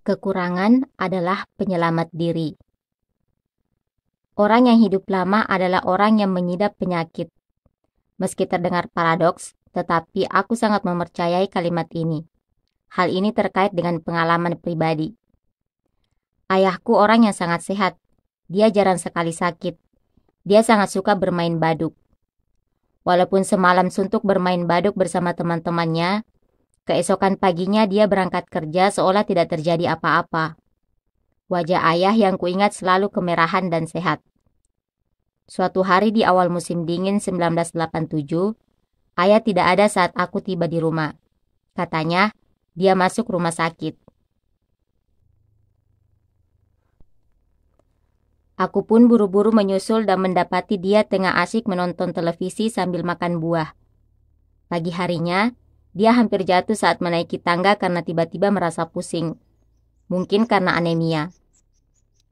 Kekurangan adalah penyelamat diri. Orang yang hidup lama adalah orang yang mengidap penyakit. Meski terdengar paradoks, tetapi aku sangat mempercayai kalimat ini. Hal ini terkait dengan pengalaman pribadi. Ayahku orang yang sangat sehat. Dia jarang sekali sakit. Dia sangat suka bermain baduk. Walaupun semalam suntuk bermain baduk bersama teman-temannya, keesokan paginya dia berangkat kerja seolah tidak terjadi apa-apa. Wajah ayah yang kuingat selalu kemerahan dan sehat. Suatu hari di awal musim dingin 1987, ayah tidak ada saat aku tiba di rumah. Katanya, dia masuk rumah sakit. Aku pun buru-buru menyusul dan mendapati dia tengah asyik menonton televisi sambil makan buah. Pagi harinya, dia hampir jatuh saat menaiki tangga karena tiba-tiba merasa pusing. Mungkin karena anemia.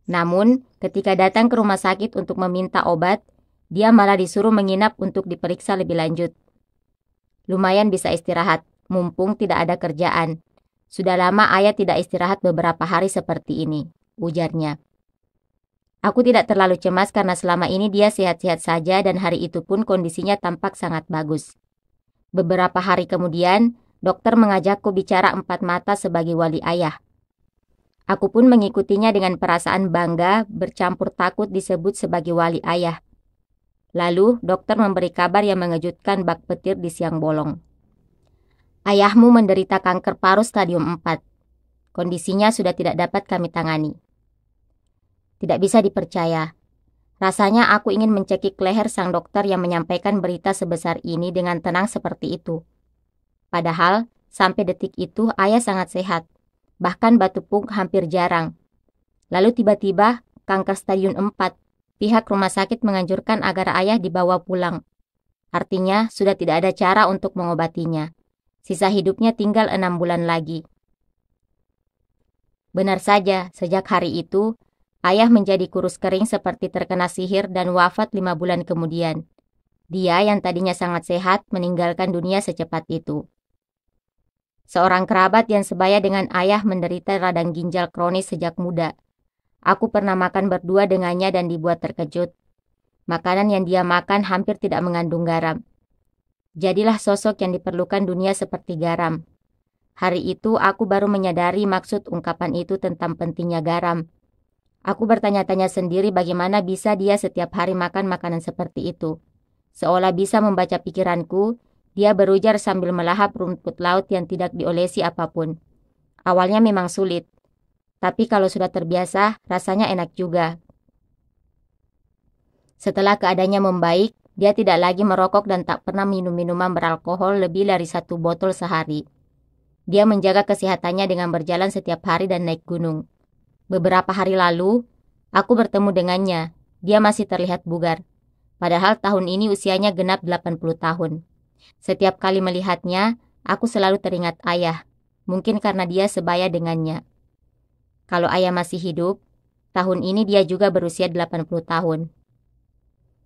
Namun, ketika datang ke rumah sakit untuk meminta obat, dia malah disuruh menginap untuk diperiksa lebih lanjut. Lumayan bisa istirahat, mumpung tidak ada kerjaan. Sudah lama ayah tidak istirahat beberapa hari seperti ini, ujarnya. Aku tidak terlalu cemas karena selama ini dia sehat-sehat saja dan hari itu pun kondisinya tampak sangat bagus. Beberapa hari kemudian, dokter mengajakku bicara empat mata sebagai wali ayah. Aku pun mengikutinya dengan perasaan bangga bercampur takut disebut sebagai wali ayah. Lalu, dokter memberi kabar yang mengejutkan bak petir di siang bolong. Ayahmu menderita kanker paru stadium 4. Kondisinya sudah tidak dapat kami tangani. Tidak bisa dipercaya. Rasanya aku ingin mencekik leher sang dokter yang menyampaikan berita sebesar ini dengan tenang seperti itu. Padahal, sampai detik itu ayah sangat sehat. Bahkan batu pung hampir jarang. Lalu tiba-tiba, kanker stadium 4. Pihak rumah sakit menganjurkan agar ayah dibawa pulang. Artinya, sudah tidak ada cara untuk mengobatinya. Sisa hidupnya tinggal 6 bulan lagi. Benar saja, sejak hari itu, ayah menjadi kurus kering seperti terkena sihir dan wafat 5 bulan kemudian. Dia yang tadinya sangat sehat meninggalkan dunia secepat itu. Seorang kerabat yang sebaya dengan ayah menderita radang ginjal kronis sejak muda. Aku pernah makan berdua dengannya dan dibuat terkejut. Makanan yang dia makan hampir tidak mengandung garam. Jadilah sosok yang diperlukan dunia seperti garam. Hari itu aku baru menyadari maksud ungkapan itu tentang pentingnya garam. Aku bertanya-tanya sendiri bagaimana bisa dia setiap hari makan makanan seperti itu. Seolah bisa membaca pikiranku, dia berujar sambil melahap rumput laut yang tidak diolesi apapun. Awalnya memang sulit, tapi kalau sudah terbiasa, rasanya enak juga. Setelah keadaannya membaik, dia tidak lagi merokok dan tak pernah minum minuman beralkohol lebih dari 1 botol sehari. Dia menjaga kesehatannya dengan berjalan setiap hari dan naik gunung. Beberapa hari lalu, aku bertemu dengannya. Dia masih terlihat bugar. Padahal tahun ini usianya genap 80 tahun. Setiap kali melihatnya, aku selalu teringat ayah. Mungkin karena dia sebaya dengannya. Kalau ayah masih hidup, tahun ini dia juga berusia 80 tahun.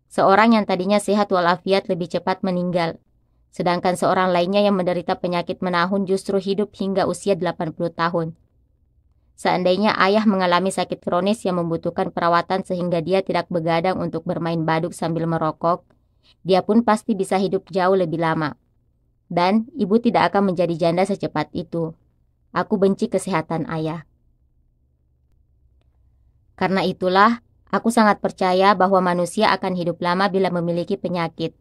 Seorang yang tadinya sehat walafiat lebih cepat meninggal. Sedangkan seorang lainnya yang menderita penyakit menahun justru hidup hingga usia 80 tahun. Seandainya ayah mengalami sakit kronis yang membutuhkan perawatan sehingga dia tidak begadang untuk bermain baduk sambil merokok, dia pun pasti bisa hidup jauh lebih lama. Dan ibu tidak akan menjadi janda secepat itu. Aku benci kesehatan ayah. Karena itulah, aku sangat percaya bahwa manusia akan hidup lama bila memiliki penyakit.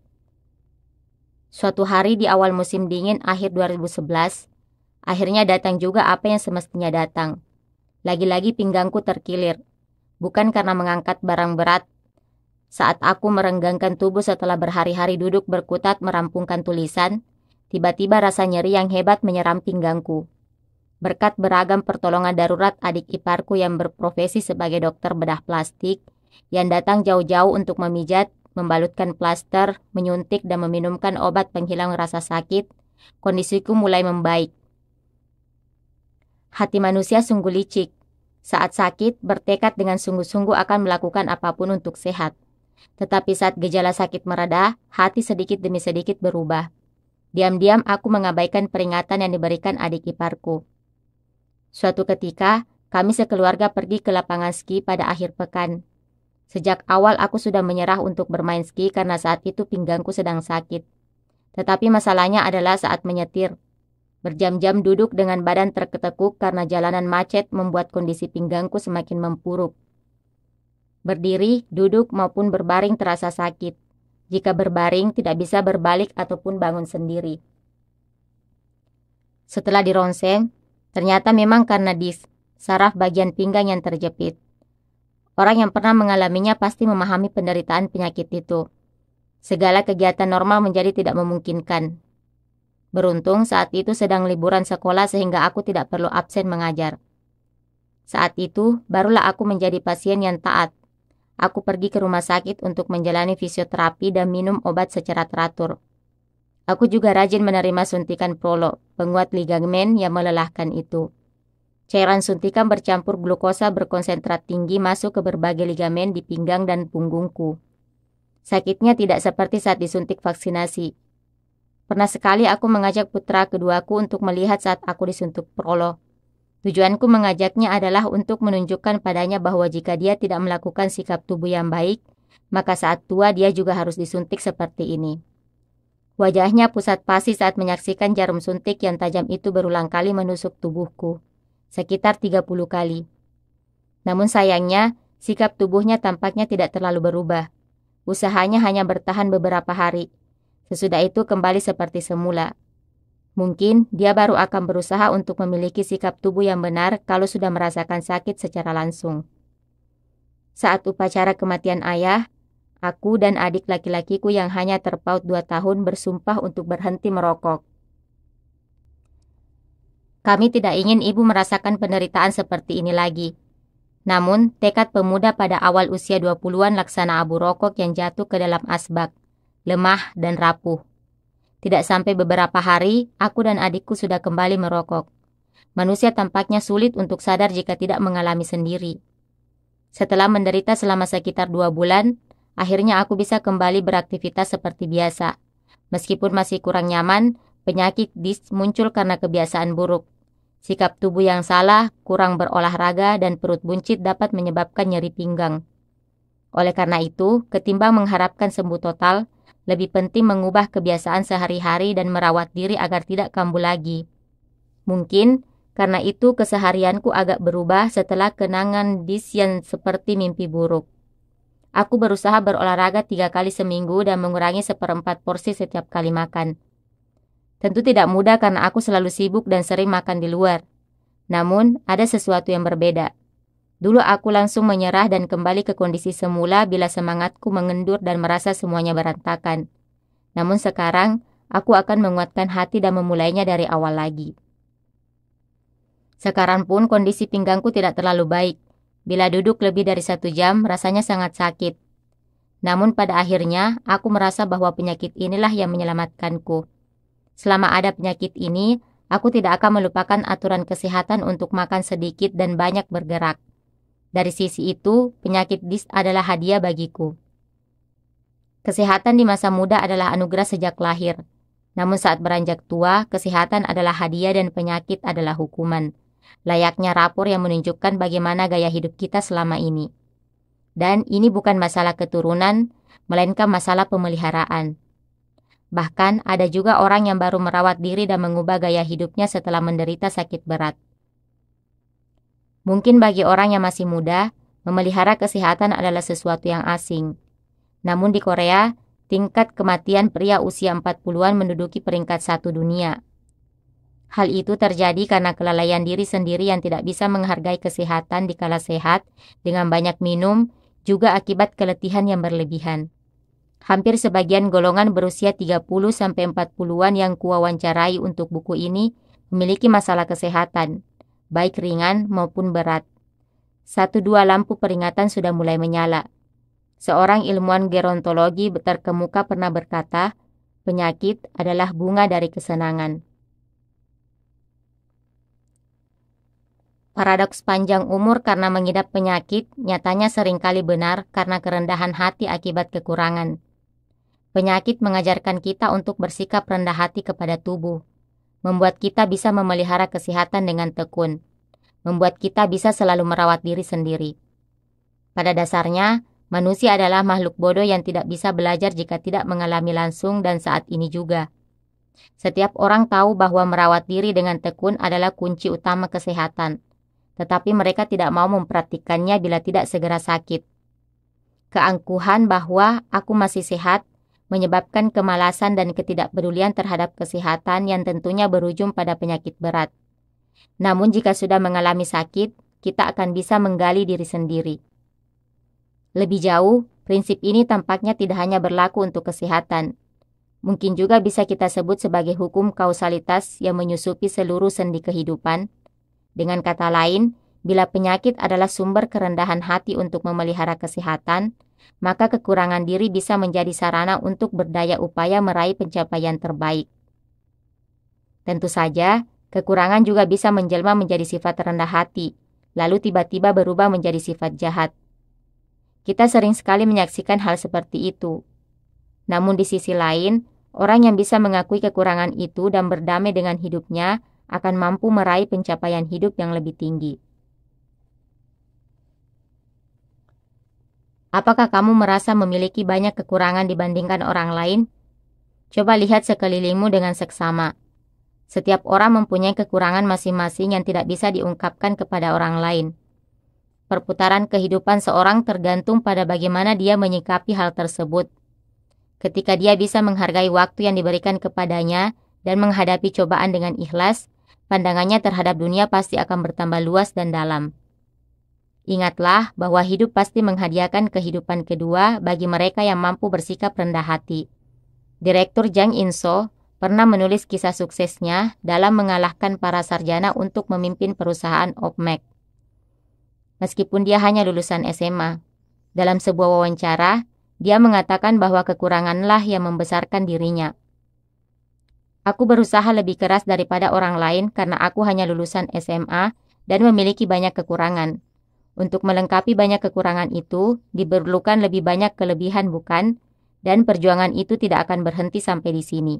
Suatu hari di awal musim dingin akhir 2011, akhirnya datang juga apa yang semestinya datang. Lagi-lagi pinggangku terkilir, bukan karena mengangkat barang berat. Saat aku merenggangkan tubuh setelah berhari-hari duduk berkutat merampungkan tulisan, tiba-tiba rasa nyeri yang hebat menyerang pinggangku. Berkat beragam pertolongan darurat adik iparku yang berprofesi sebagai dokter bedah plastik, yang datang jauh-jauh untuk memijat, membalutkan plaster, menyuntik dan meminumkan obat penghilang rasa sakit, kondisiku mulai membaik. Hati manusia sungguh licik. Saat sakit, bertekad dengan sungguh-sungguh akan melakukan apapun untuk sehat. Tetapi saat gejala sakit mereda, hati sedikit demi sedikit berubah. Diam-diam aku mengabaikan peringatan yang diberikan adik iparku. Suatu ketika, Kami sekeluarga pergi ke lapangan ski pada akhir pekan. Sejak awal aku sudah menyerah untuk bermain ski karena saat itu pinggangku sedang sakit. Tetapi masalahnya adalah saat menyetir. Berjam-jam duduk dengan badan terketekuk karena jalanan macet membuat kondisi pinggangku semakin memburuk. Berdiri, duduk maupun berbaring terasa sakit. Jika berbaring tidak bisa berbalik ataupun bangun sendiri. Setelah dironseng, ternyata memang karena saraf bagian pinggang yang terjepit. Orang yang pernah mengalaminya pasti memahami penderitaan penyakit itu. Segala kegiatan normal menjadi tidak memungkinkan. Beruntung saat itu sedang liburan sekolah sehingga aku tidak perlu absen mengajar. Saat itu barulah aku menjadi pasien yang taat. Aku pergi ke rumah sakit untuk menjalani fisioterapi dan minum obat secara teratur. Aku juga rajin menerima suntikan prolo, penguat ligamen yang melelahkan itu. Cairan suntikan bercampur glukosa berkonsentrat tinggi masuk ke berbagai ligamen di pinggang dan punggungku. Sakitnya tidak seperti saat disuntik vaksinasi. Pernah sekali aku mengajak putra keduaku untuk melihat saat aku disuntik prolo. Tujuanku mengajaknya adalah untuk menunjukkan padanya bahwa jika dia tidak melakukan sikap tubuh yang baik, maka saat tua dia juga harus disuntik seperti ini. Wajahnya pusat pasi saat menyaksikan jarum suntik yang tajam itu berulang kali menusuk tubuhku, sekitar 30 kali. Namun sayangnya, sikap tubuhnya tampaknya tidak terlalu berubah. Usahanya hanya bertahan beberapa hari. Sesudah itu kembali seperti semula. Mungkin dia baru akan berusaha untuk memiliki sikap tubuh yang benar kalau sudah merasakan sakit secara langsung. Saat upacara kematian ayah, aku dan adik laki-lakiku yang hanya terpaut 2 tahun bersumpah untuk berhenti merokok. Kami tidak ingin ibu merasakan penderitaan seperti ini lagi. Namun, tekad pemuda pada awal usia 20-an laksana abu rokok yang jatuh ke dalam asbak, lemah dan rapuh. Tidak sampai beberapa hari, aku dan adikku sudah kembali merokok. Manusia tampaknya sulit untuk sadar jika tidak mengalami sendiri. Setelah menderita selama sekitar 2 bulan, akhirnya aku bisa kembali beraktivitas seperti biasa. Meskipun masih kurang nyaman, penyakit DIS muncul karena kebiasaan buruk. Sikap tubuh yang salah, kurang berolahraga, dan perut buncit dapat menyebabkan nyeri pinggang. Oleh karena itu, ketimbang mengharapkan sembuh total, lebih penting mengubah kebiasaan sehari-hari dan merawat diri agar tidak kambuh lagi. Mungkin karena itu keseharianku agak berubah setelah kenangan DIS yang seperti mimpi buruk. Aku berusaha berolahraga 3 kali seminggu dan mengurangi 1/4 porsi setiap kali makan. Tentu tidak mudah karena aku selalu sibuk dan sering makan di luar. Namun, ada sesuatu yang berbeda. Dulu aku langsung menyerah dan kembali ke kondisi semula bila semangatku mengendur dan merasa semuanya berantakan. Namun sekarang, aku akan menguatkan hati dan memulainya dari awal lagi. Sekarang pun kondisi pinggangku tidak terlalu baik. Bila duduk lebih dari 1 jam, rasanya sangat sakit. Namun pada akhirnya, aku merasa bahwa penyakit inilah yang menyelamatkanku. Selama ada penyakit ini, aku tidak akan melupakan aturan kesehatan untuk makan sedikit dan banyak bergerak. Dari sisi itu, penyakit DIS adalah hadiah bagiku. Kesehatan di masa muda adalah anugerah sejak lahir. Namun saat beranjak tua, kesehatan adalah hadiah dan penyakit adalah hukuman. Layaknya rapor yang menunjukkan bagaimana gaya hidup kita selama ini. Dan ini bukan masalah keturunan, melainkan masalah pemeliharaan. Bahkan ada juga orang yang baru merawat diri dan mengubah gaya hidupnya setelah menderita sakit berat. Mungkin bagi orang yang masih muda, memelihara kesehatan adalah sesuatu yang asing. Namun di Korea, tingkat kematian pria usia 40-an menduduki peringkat 1 dunia. Hal itu terjadi karena kelalaian diri sendiri yang tidak bisa menghargai kesehatan dikala sehat dengan banyak minum, juga akibat keletihan yang berlebihan. Hampir sebagian golongan berusia 30-40-an yang kuwawancarai untuk buku ini memiliki masalah kesehatan, baik ringan maupun berat. 1-2 lampu peringatan sudah mulai menyala. Seorang ilmuwan gerontologi terkemuka pernah berkata, penyakit adalah bunga dari kesenangan. Paradoks panjang umur karena mengidap penyakit nyatanya seringkali benar karena kerendahan hati akibat kekurangan. Penyakit mengajarkan kita untuk bersikap rendah hati kepada tubuh, membuat kita bisa memelihara kesehatan dengan tekun. membuat kita bisa selalu merawat diri sendiri. Pada dasarnya, manusia adalah makhluk bodoh yang tidak bisa belajar jika tidak mengalami langsung dan saat ini juga. Setiap orang tahu bahwa merawat diri dengan tekun adalah kunci utama kesehatan, tetapi mereka tidak mau mempraktikkannya bila tidak segera sakit. Keangkuhan bahwa aku masih sehat menyebabkan kemalasan dan ketidakpedulian terhadap kesehatan yang tentunya berujung pada penyakit berat. Namun jika sudah mengalami sakit, kita akan bisa menggali diri sendiri. Lebih jauh, prinsip ini tampaknya tidak hanya berlaku untuk kesehatan. Mungkin juga bisa kita sebut sebagai hukum kausalitas yang menyusupi seluruh sendi kehidupan. Dengan kata lain, bila penyakit adalah sumber kerendahan hati untuk memelihara kesehatan, maka kekurangan diri bisa menjadi sarana untuk berdaya upaya meraih pencapaian terbaik. Tentu saja, kekurangan juga bisa menjelma menjadi sifat rendah hati, lalu tiba-tiba berubah menjadi sifat jahat. Kita sering sekali menyaksikan hal seperti itu. Namun di sisi lain, orang yang bisa mengakui kekurangan itu dan berdamai dengan hidupnya akan mampu meraih pencapaian hidup yang lebih tinggi. Apakah kamu merasa memiliki banyak kekurangan dibandingkan orang lain? Coba lihat sekelilingmu dengan seksama. Setiap orang mempunyai kekurangan masing-masing yang tidak bisa diungkapkan kepada orang lain. Perputaran kehidupan seorang tergantung pada bagaimana dia menyikapi hal tersebut. Ketika dia bisa menghargai waktu yang diberikan kepadanya dan menghadapi cobaan dengan ikhlas, pandangannya terhadap dunia pasti akan bertambah luas dan dalam. Ingatlah bahwa hidup pasti menghadiahkan kehidupan kedua bagi mereka yang mampu bersikap rendah hati. Direktur Jang In-so pernah menulis kisah suksesnya dalam mengalahkan para sarjana untuk memimpin perusahaan Opmek. Meskipun dia hanya lulusan SMA. Dalam sebuah wawancara, dia mengatakan bahwa kekuranganlah yang membesarkan dirinya. Aku berusaha lebih keras daripada orang lain karena aku hanya lulusan SMA dan memiliki banyak kekurangan. Untuk melengkapi banyak kekurangan itu, diperlukan lebih banyak kelebihan bukan? Dan perjuangan itu tidak akan berhenti sampai di sini.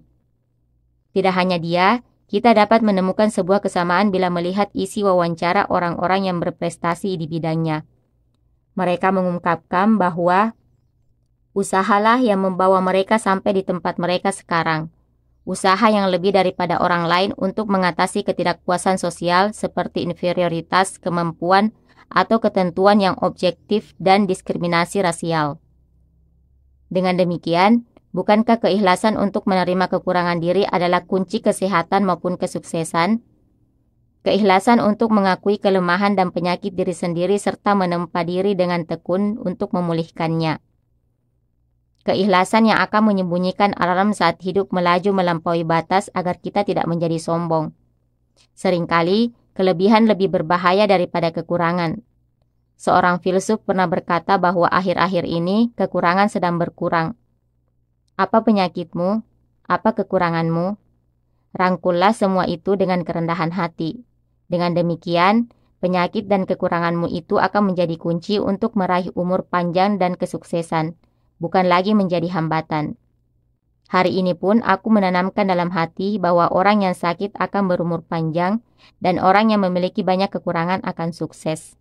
Tidak hanya dia, kita dapat menemukan sebuah kesamaan bila melihat isi wawancara orang-orang yang berprestasi di bidangnya. Mereka mengungkapkan bahwa usahalah yang membawa mereka sampai di tempat mereka sekarang. Usaha yang lebih daripada orang lain untuk mengatasi ketidakpuasan sosial seperti inferioritas, kemampuan, atau ketentuan yang objektif dan diskriminasi rasial. Dengan demikian, bukankah keikhlasan untuk menerima kekurangan diri adalah kunci kesehatan maupun kesuksesan? Keikhlasan untuk mengakui kelemahan dan penyakit diri sendiri serta menempa diri dengan tekun untuk memulihkannya. Keikhlasan yang akan menyembunyikan alarm saat hidup melaju melampaui batas agar kita tidak menjadi sombong. Seringkali, kelebihan lebih berbahaya daripada kekurangan. Seorang filsuf pernah berkata bahwa akhir-akhir ini kekurangan sedang berkurang. Apa penyakitmu? Apa kekuranganmu? Rangkullah semua itu dengan kerendahan hati. Dengan demikian, penyakit dan kekuranganmu itu akan menjadi kunci untuk meraih umur panjang dan kesuksesan, bukan lagi menjadi hambatan. Hari ini pun aku menanamkan dalam hati bahwa orang yang sakit akan berumur panjang dan orang yang memiliki banyak kekurangan akan sukses.